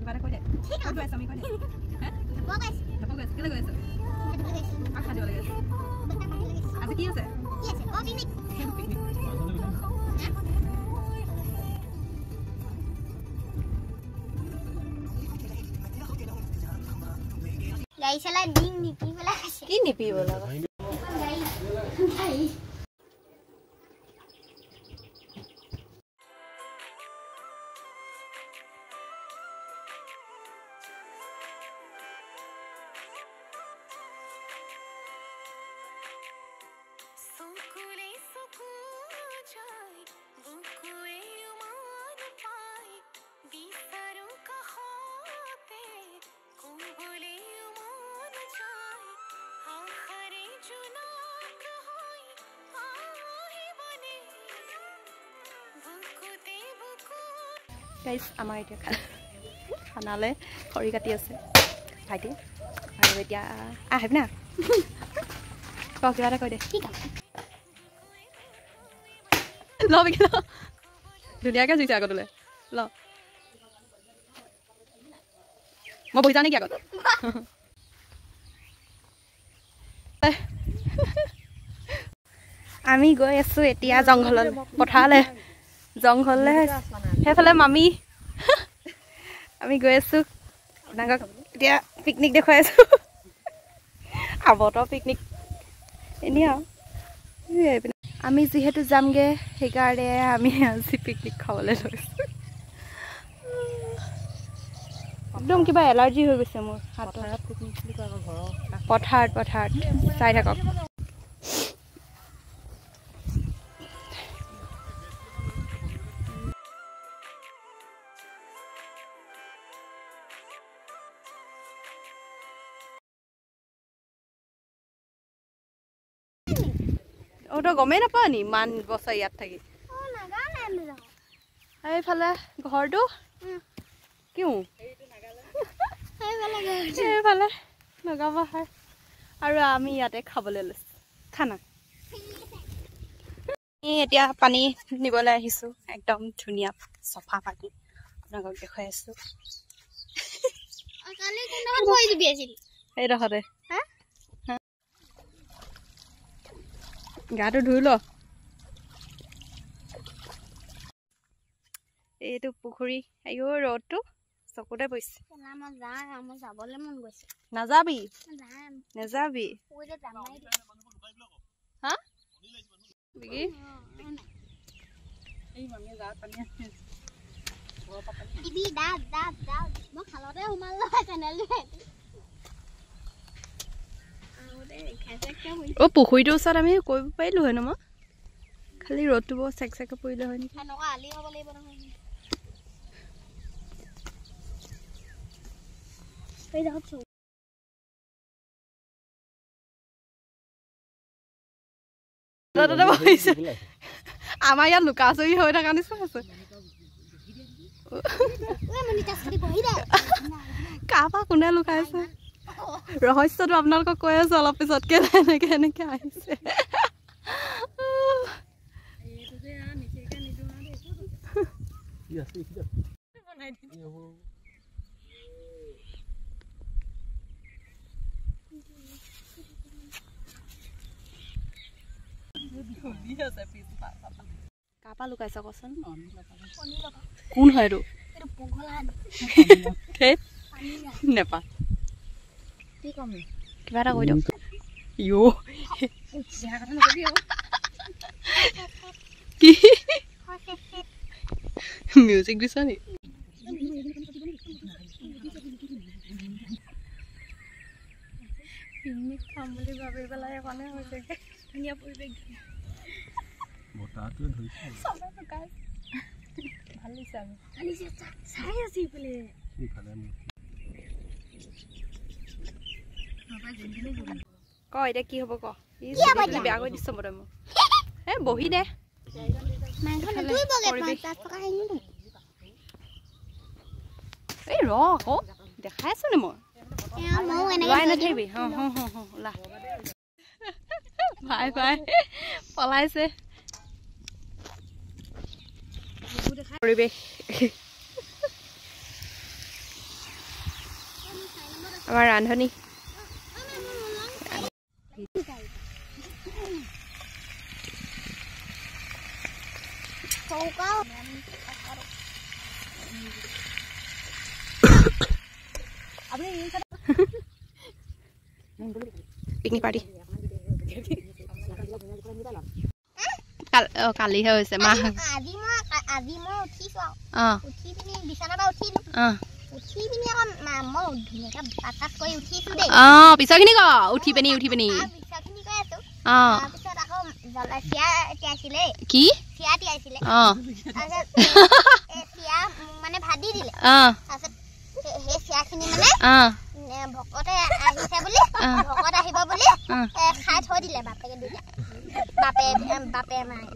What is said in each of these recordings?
কিবা এটা কৈ দে ঠিক আছে আমি কৈ দে হে বগাইছ কেলে গৈছ আ খালি লাগে আজি কি আছে ও পিকনিক গাইছলা ডিং নিপি বলা আছে কি নিপি বলা গাই গাইস আমাৰ এতিয়া খানালে খৰি কাটি আছে ভাইটি আৰু এতিয়া আহিব না ক কিবা এটা কৈ দে ঠিক আছে ল বিকি ল ধুনীয়াকৈ জুইছে আগতলে ল মই বহি যাওঁ নেকি আগত আমি গৈ আছো এতিয়া জংঘললৈ পথাৰলৈ জংঘললৈ সেইফালে মামি আমি গৈ আছো আপোনাক এতিয়া পিকনিক দেখুৱাই আছো আবতৰ পিকনিক এনেই আৰু আমি যিহেতু যামগে সেইকাৰণে আমি আজি পিকনিক খাবলৈ লৈছো একদম কিবা এলাৰ্জি হৈ গৈছে মোৰ হাতত পথাৰত চাই থাকক ও তো গমেই নাপাও নি ইমান বছৰ ইয়াত থাকি এইফালে ঘৰটো কিয় এইফালে লগাব হয় আৰু আমি ইয়াতে খাবলৈ লৈছো খানা এতিয়া পানী নিবলৈ আহিছো একদম ধুনীয়া চফা পানী আপোনাক দেখুৱাই আছো এইডোখৰতে গাটো ধুই ল এইটো পুখুৰী আইও ৰ'দটো চকুতে পৰিছে নাযাবি নাযাবি হা বিকি এই মামী যা পানী আছে ইবি দাদ মই খালতে হুমাল লয় চেনেল ও পুখুৰীটোৰ ওচৰত আমি কৰিব পাৰিলো হয় ন মই খালি ৰ'দটো বৰ চেক চেক পৰিলে হয় নেকি এনেকুৱা আলি হ'ব লাগিব নহয় এই দেখক আমাৰ ইয়াত লুকাচুৰি হৈ থকা নিচিনা আছে কাৰপৰা কোনে লুকাইছে ৰহস্যটো আপোনালোকক কৈ আছো অলপ পিছতকে এনেকে আহিছে কাৰপৰা লুকাইছ কচোন কোন হয় এইটো নেপা কিবা এটা কৈ দিয়ক মিউজিক দিছ নি পিকনিক খাম বুলি ভাবি পেলাই মানে হৈছে ধুনীয়া পৰিৱেশ বতাহটো ধৰিছে চবে লুকাই ভাল লাগিছে আমি চাই আছি ইফালে ক এতিয়া কি হ'ব ক বেয়া কৰি দিছ মই এই বহি দে এই ৰ আকৌ দেখাই আছো নে মই নাথাকিবি ভাই ভাই পলাইছে পৰিৱেশ আমাৰ ৰান্ধনী পিকনিক পাৰ্টি কালিহে হৈছে মা আজি মই উঠিছো উঠি পিনি বিছনাৰ পৰা উঠিলো উঠি পিনি আকৌ মই ধুনীয়াকৈ বাতাস কৰি উঠিছো দেই পিছৰখিনি ক উঠি পিনি পিছৰখিনি কৈ আছো তাৰপিছত আকৌ চিৰা তিয়াইছিলে কি চিৰা তিয়াইছিলে তাৰপিছত চিৰা মানে ভাত দি দিলে তাৰপিছত সেই চিৰাখিনি মানে ভকতে আহিছে বুলি ভকত আহিব বুলি খাই থৈ দিলে বাপেকে দুটা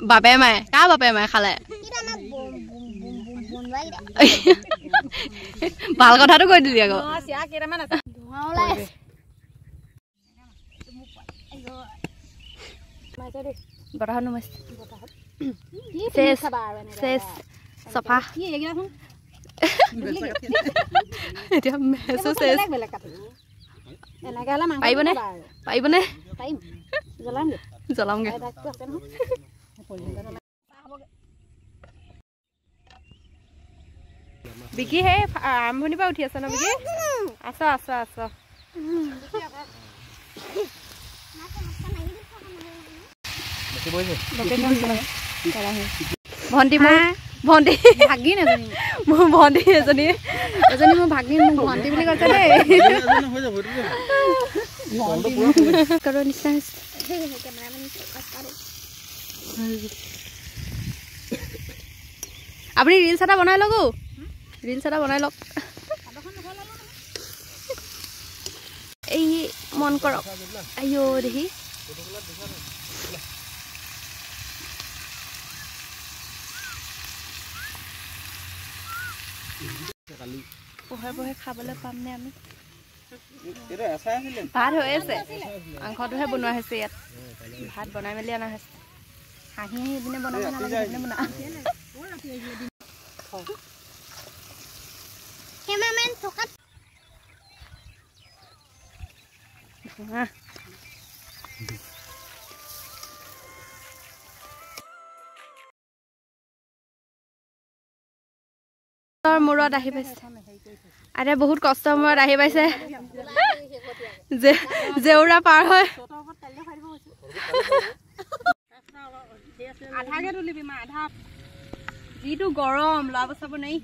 বাপে মায়ে কাৰ বাপে মায়ে খালে ভাল কথাটো কৈ দিলি আকৌ বতাহত নুমাইছে চফা এতিয়া মেছো চেচ পাৰিবনে পাৰিবনে জ্বলামগে বিকি সেই আৰম্ভণিৰ পৰা উঠি আছে ন বিকি আছ ভণ্টি ভণ্টি ভাগিন এজনী মোৰ ভণ্টি এজনী মোৰ ভাগিন মোক ভণ্টি বুলি কৈছে দেই আপুনি ৰিলছ এটা বনাই লওক এই মন কৰক আইঅ দেখি পোহে খাবলৈ পামনে আমি ভাত হৈ আছে মাংসটোহে বনোৱা হৈছে ইয়াত ভাত বনাই মেলি অনা হৈছে হাঁহি ইপিনে বনাব নালাগে ইপিনে বনা মূৰত আহি পাইছে আৰে বহুত কষ্টৰ মূৰত আহি পাইছে জেউৰা পাৰ হয় আধাকে তুলিবি মা আধা যিটো গৰম লাভ চাব নাই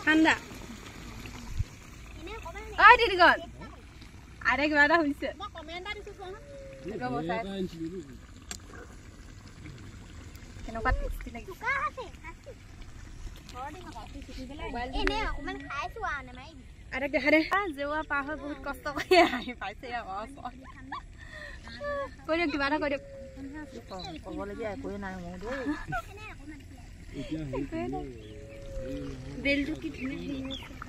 ঠাণ্ডা আৰে কিবা এটা হৈছে কেনেকুৱা টেষ্টি লাগিছে আৰে দেখাৰে জেউৰা পাৰ হৈ বহুত কষ্ট কৰি আহি পাইছে কৈ দিয়ক কিবা এটা কৈ দিয়ক ক'বলগীয়া একোৱে নাই মোৰ বেলটো কি ধুনীয়া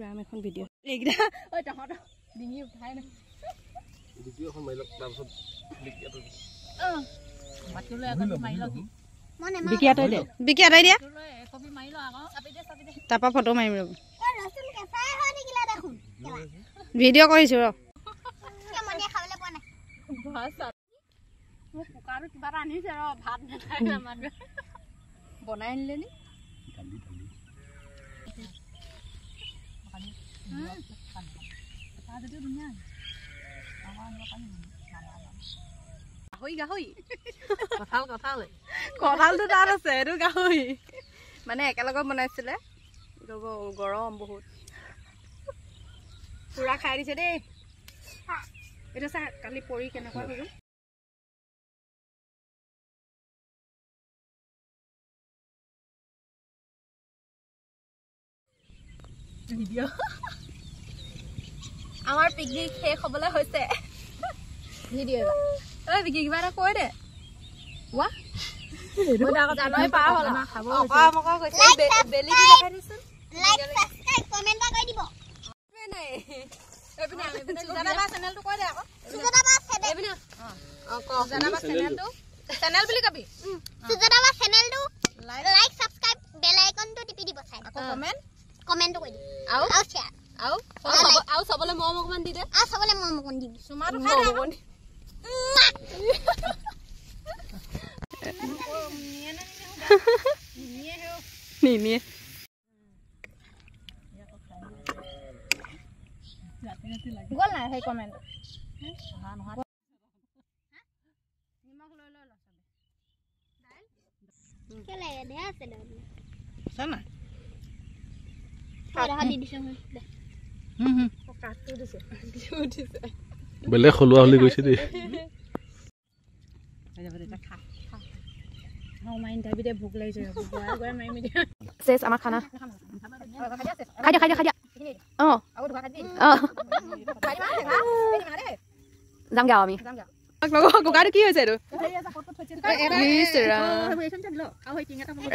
ৰাম এখন ভিডিঅ' এইকেইটা ঐ তহঁত ডিঙি উঠাই না ভিডিঅ' এখন মাৰি লওক তাৰপিছত বিকি আঁতৰাই দিয়া তাৰপৰা ফটো মাৰিম ৰ'ব ভিডিঅ' কৰিছোঁ ৰ মোক কুকাৰটো কিবা এটা আনিছে ৰ ভাত নাথাকে মানুহে বনাই আনিলে নি গাহৰি কঁঠালটো তাত আছে এইটো গাহৰি মানে একেলগত বনাইছিলে গৰম বহুত পুৰা খাই দিছে দেই এইটো চা কালি পৰি কেনেকুৱা হৈ গ'ল আমাৰ পিকনিক শেষ হ'বলৈ হৈছে ভিডিঅ' ঐ বিকি কিবা এটা কৈ দে ৱা জানই পাৰ হ'ল অকা মকা কৈছে বেলি দি দেখাই দিছোন লাইক সাবস্ক্রাইব কমেন্ট বা কই দিব নাই এবিনা সুজাতা বা চ্যানেলটো কই দে আকৌ সুজাতা বা চ্যানেল এবিনা ক সুজাতা বা চ্যানেলটো চ্যানেল বুলি কবি সুজাতা বা চ্যানেলটো লাইক সাবস্ক্রাইব বেল আইকনটো টিপি দিব চাই আকৌ কমেন্ট কই দি আও শেয়ার আও সবলে মম অকমান দি দে সবলে মম অকমান দি সুমাটো খাই দে নিয়ে গল না সেই কমেন্ট নিমখ লৈ লৈ লছবে দাইল কেলে দে আছে দে সানা আধা দি দিছ দে কাটটো দিছে বেলে খলুৱা হলি গৈছে দে ভোক লাগিছে শেষ আমাৰ খানা খাই দিয়া যাম গা আমি কুকাৰটো কি হৈছে এইটো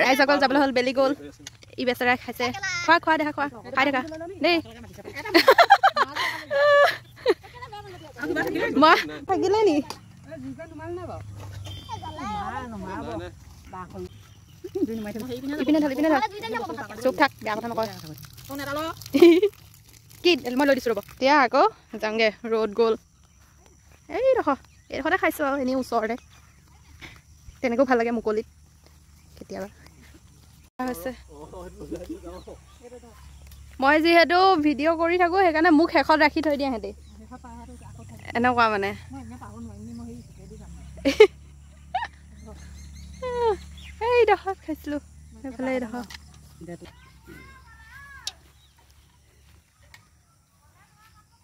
ৰাইজসকল যাবলৈ হ'ল বেলি গ'ল ই বেচেৰা খাইছে খোৱা দেখা খোৱা খাই থকা দেই মই থাকিলে নি চুপ থাক বেয়া কথা নকয় কি মই লৈ দিছোঁ ৰ'ব এতিয়া আকৌ যাওঁগে ৰ'দ গ'ল এই এইডোখৰতে খাইছোঁ আৰু এনেই ওচৰতে তেনেকৈও ভাল লাগে মুকলিত কেতিয়াবা হৈছে মই যিহেতু ভিডিঅ' কৰি থাকোঁ সেইকাৰণে মোক শেষত ৰাখি থৈ দিয়ে সিহঁতি এনেকুৱা মানে এইডোখৰত খাইছিলোঁ সেইফালে এইডোখৰ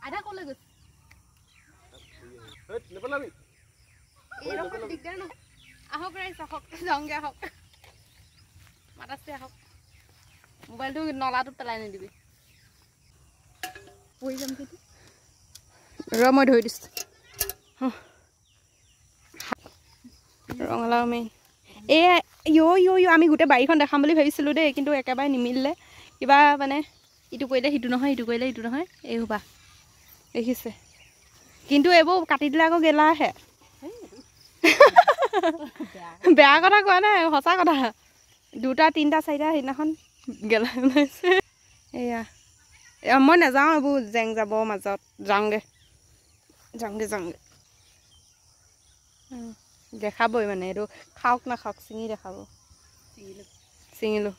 আধা ক'লৈ গৈছে দিগদাৰ নহয় আহক ৰাইজ আহক যাওঁগৈ আহক মাতাছে আহক মোবাইলটো নলাটোত পেলাই নিদিবি পৰি যাম কিন্তু ৰ মই ধৰি দিছোঁ ৰঙালাও মেইন য়' আমি গোটেই বাৰীখন দেখাম বুলি ভাবিছিলোঁ দেই কিন্তু একেবাৰে নিমিলিলে কিবা মানে ইটো কৰিলে সিটো নহয় ইটো কৰিলে ইটো নহয় এই সোপা দেখিছে কিন্তু এইবোৰ কাটি দিলে আকৌ গেলা আহে বেয়া কথা কোৱা নাই সঁচা কথা 2টা 3টা 4টা সেইদিনাখন গেলা ওলাইছে এয়া মই নাযাওঁ এইবোৰ জেং যাব মাজত যাওঁগে দেখাবই মানে এইটো খাওক নাখাওক চিঙি দেখাব ছিঙিলোঁ